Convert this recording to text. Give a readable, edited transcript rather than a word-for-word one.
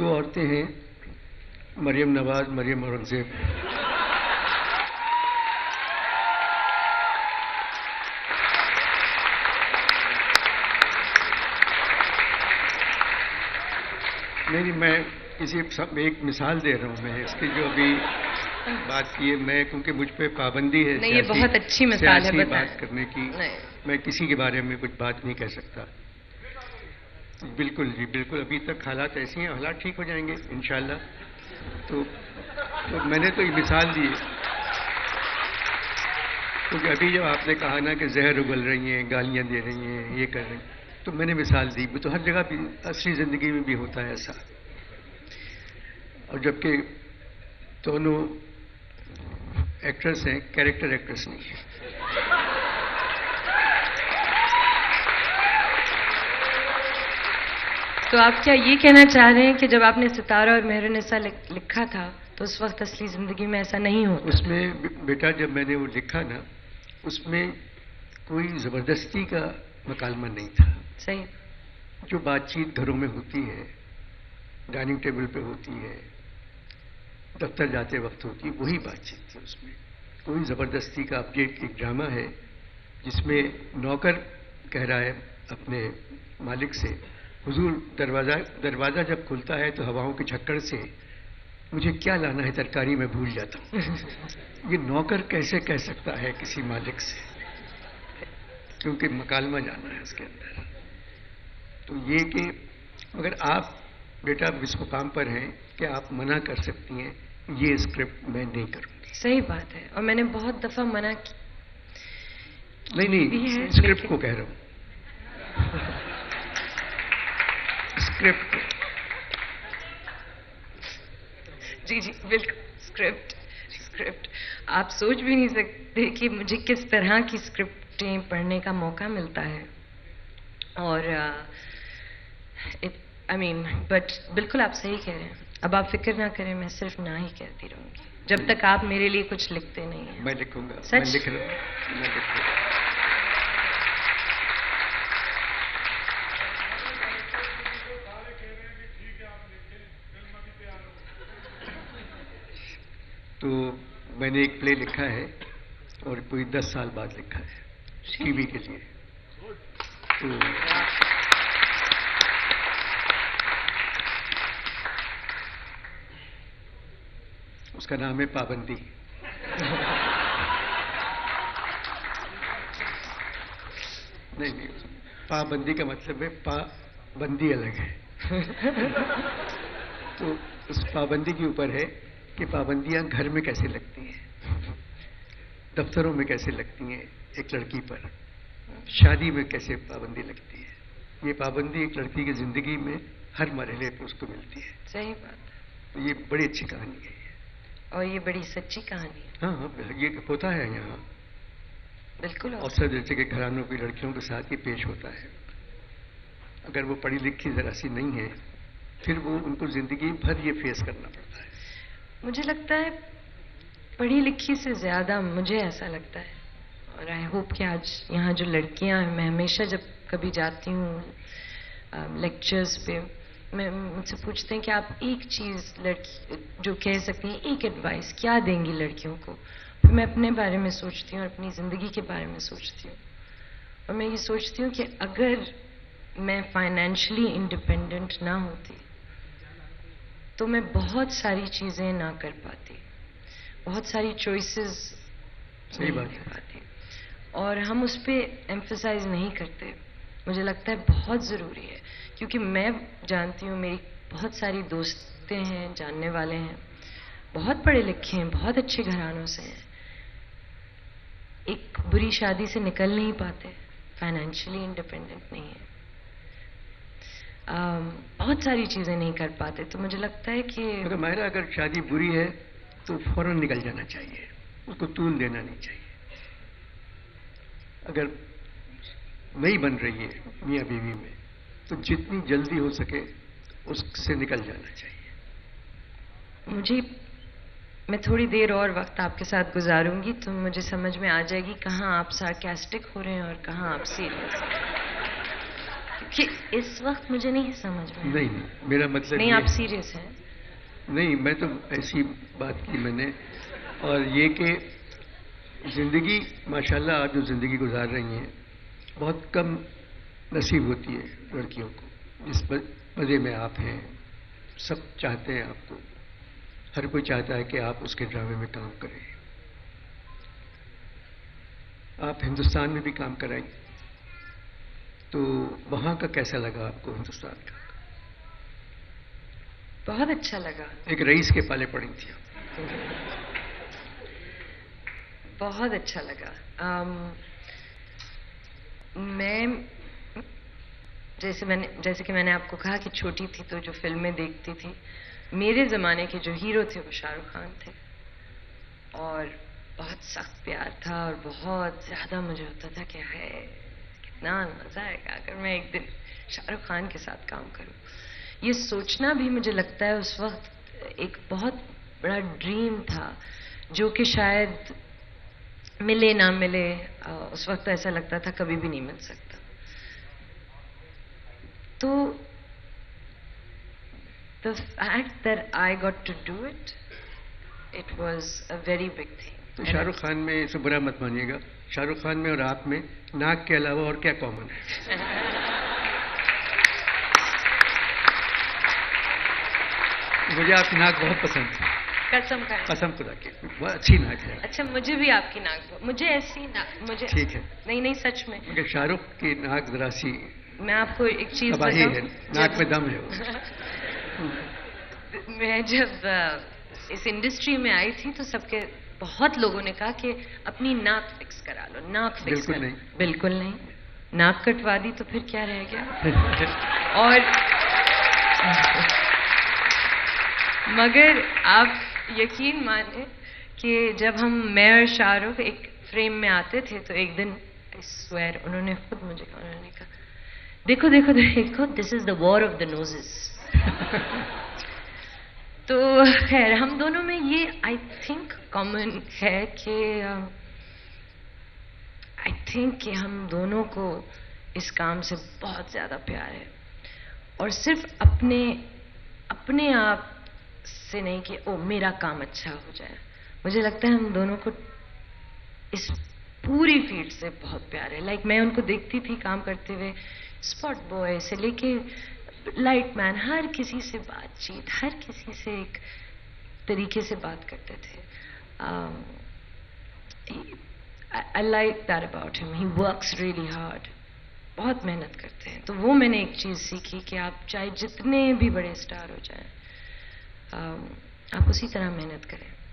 दो औरतें हैं, मरियम नवाज, मरियम औरंगजेब। नहीं, मैं एक मिसाल दे रहा हूँ। मैं इसकी जो अभी बात की है, मैं क्योंकि मुझ पे पाबंदी है नहीं, ये बहुत अच्छी मिसाल है बात करने की। मैं किसी के बारे में कुछ बात नहीं कह सकता। बिल्कुल जी, बिल्कुल। अभी तक हालात ऐसी हैं, हालात ठीक हो जाएंगे इंशाल्लाह। तो मैंने तो ये मिसाल दी है, क्योंकि अभी जब आपने कहा ना कि जहर उगल रही हैं, गालियां दे रही हैं, ये कर रही हैं, तो मैंने मिसाल दी। तो हर जगह भी असली ज़िंदगी में भी होता है ऐसा। और जबकि दोनों एक्ट्रेस हैं, कैरेक्टर एक्ट्रेस नहीं है। तो आप क्या ये कहना चाह रहे हैं कि जब आपने सितारा और मेहरुनिसा लिखा था तो उस वक्त असली जिंदगी में ऐसा नहीं होता? उसमें बेटा, जब मैंने वो लिखा ना, उसमें कोई जबरदस्ती का मकालमा नहीं था। सही। जो बातचीत घरों में होती है, डाइनिंग टेबल पे होती है, दफ्तर जाते वक्त होती है, वही बातचीत थी उसमें। कोई जबरदस्ती का। अब ये एक ड्रामा है जिसमें नौकर कह रहा है अपने मालिक से, हुजूर दरवाजा जब खुलता है तो हवाओं के झक्कड़ से मुझे क्या लाना है तरकारी में भूल जाता हूं। ये नौकर कैसे कह सकता है किसी मालिक से, क्योंकि मकालमा जाना है उसके अंदर। तो ये कि अगर आप बेटा इस मुकाम पर हैं कि आप मना कर सकती हैं, ये स्क्रिप्ट मैं नहीं करूंगी। सही बात है, और मैंने बहुत दफा मना की। नहीं, स्क्रिप्ट को कह रहा हूं, स्क्रिप्ट। जी जी बिल्कुल, स्क्रिप्ट। आप सोच भी नहीं सकते कि मुझे किस तरह की स्क्रिप्टें पढ़ने का मौका मिलता है। और बट बिल्कुल आप सही कह रहे हैं। अब आप फिक्र ना करें, मैं सिर्फ ना ही कहती रहूंगी जब तक आप मेरे लिए कुछ लिखते नहीं हैं। मैं लिखूंगा, सच? मैं लिख रहा हूं, मैं लिख रहा हूं। तो मैंने एक प्ले लिखा है और कोई 10 साल बाद लिखा है टीवी के लिए। तो उसका नाम है पाबंदी। नहीं, पाबंदी का मतलब है पाबंदी अलग है। तो उस पाबंदी के ऊपर है कि पाबंदियां घर में कैसे लगती हैं, दफ्तरों में कैसे लगती हैं, एक लड़की पर शादी में कैसे पाबंदी लगती है। ये पाबंदी एक लड़की की जिंदगी में हर मरहले पर उसको मिलती है। सही बात है। तो ये बड़ी अच्छी कहानी है और ये बड़ी सच्ची कहानी है। हाँ हाँ, ये होता है यहाँ बिल्कुल। अवसर दर्जे के घरानों की लड़कियों के साथ ये पेश होता है। अगर वो पढ़ी लिखी जरा सी नहीं है, फिर वो उनको जिंदगी भर ये फेस करना पड़ता है। मुझे लगता है पढ़ी लिखी से ज्यादा, मुझे ऐसा लगता है, और आई होप कि आज यहाँ जो लड़कियां हैं, मैं हमेशा जब कभी जाती हूँ लेक्चर्स पे, मैं मुझसे पूछते हैं कि आप एक चीज लड़की जो कह सकती हैं, एक एडवाइस क्या देंगी लड़कियों को। फिर मैं अपने बारे में सोचती हूँ और अपनी जिंदगी के बारे में सोचती हूँ, और मैं ये सोचती हूँ कि अगर मैं फाइनेंशियली इंडिपेंडेंट ना होती तो मैं बहुत सारी चीजें ना कर पाती, बहुत सारी चॉइसेस सही बात है पाती, और हम उस पर एम्फसाइज नहीं करते। मुझे लगता है बहुत ज़रूरी है, क्योंकि मैं जानती हूँ मेरी बहुत सारी दोस्तें हैं, जानने वाले हैं, बहुत पढ़े लिखे हैं, बहुत अच्छे घरानों से हैं, एक बुरी शादी से निकल नहीं पाते, फाइनेंशियली इंडिपेंडेंट नहीं है, बहुत सारी चीज़ें नहीं कर पाते। तो मुझे लगता है कि अगर शादी बुरी है तो फौरन निकल जाना चाहिए, उसको तूल देना नहीं चाहिए। अगर नहीं बन रही है मियाँ बीवी में, तो जितनी जल्दी हो सके उससे निकल जाना चाहिए। मैं थोड़ी देर और वक्त आपके साथ गुजारूंगी तो मुझे समझ में आ जाएगी कहाँ आप सार्कास्टिक हो रहे हैं और कहाँ आप सीरियस हैं। कि इस वक्त मुझे नहीं समझ में। नहीं नहीं, मेरा मतलब नहीं, ये आप सीरियस हैं? नहीं, मैं तो ऐसी बात की मैंने, और ये कि जिंदगी माशाल्लाह आप जो जिंदगी गुजार रही हैं बहुत कम नसीब होती है लड़कियों को जिस मज़े में आप हैं। सब चाहते हैं आपको, हर कोई चाहता है कि आप उसके ड्रामे में काम करें। आप हिंदुस्तान में भी काम कराई, तो वहाँ का कैसा लगा आपको हिंदुस्तान का? बहुत अच्छा लगा। एक रईस के पाले पड़ी थी आप। बहुत अच्छा लगा। मैं जैसे कि मैंने आपको कहा कि छोटी थी तो जो फिल्में देखती थी, मेरे ज़माने के जो हीरो थे वो शाहरुख खान थे, और बहुत सख्त प्यार था और बहुत ज़्यादा मुझे होता था कि है कितना मज़ा आएगा अगर मैं एक दिन शाहरुख खान के साथ काम करूं। ये सोचना भी मुझे लगता है उस वक्त एक बहुत बड़ा ड्रीम था जो कि शायद मिले ना मिले। उस वक्त ऐसा लगता था कभी भी नहीं मिल सकता। तो the fact that I got to do it, it was a very big thing. तो शाहरुख खान में इसे बुरा मत मानिएगा, शाहरुख खान में और आप में नाक के अलावा और क्या कॉमन है? मुझे आपकी नाक बहुत पसंद है। कसम खुदा की, बहुत अच्छी नाक है। अच्छा, मुझे भी आपकी नाक, मुझे ऐसी नाक, मुझे ठीक है। नहीं नहीं, सच में। मगर शाहरुख की नाक जरा सी, मैं आपको एक चीज तबाही है, नाक में दम है वो। मैं जब इस इंडस्ट्री में आई थी तो सबके बहुत लोगों ने कहा कि अपनी नाक फिक्स करा लो, नाक फिक्स बिल्कुल करा। नहीं, बिल्कुल नहीं। नाक कटवा दी तो फिर क्या रह गया? और मगर आप यकीन माने कि जब मैं और शाहरुख एक फ्रेम में आते थे तो एक दिन आई स्वेयर उन्होंने खुद मुझे कहा, उन्होंने कहा देखो देखो देखो, this is the war of the noses. तो खैर हम दोनों में ये आई थिंक कॉमन है कि आई थिंक कि हम दोनों को इस काम से बहुत ज़्यादा प्यार है, और सिर्फ अपने आप से नहीं कि ओ मेरा काम अच्छा हो जाए। मुझे लगता है हम दोनों को इस पूरी फील्ड से बहुत प्यार है। लाइक मैं उनको देखती थी काम करते हुए, स्पॉट बॉय से लेके लाइट मैन, हर किसी से बातचीत, हर किसी से एक तरीके से बात करते थे। I like that about him. He works really hard. बहुत मेहनत करते हैं। तो वो मैंने एक चीज़ सीखी कि आप चाहे जितने भी बड़े स्टार हो जाएं, आप उसी तरह मेहनत करें।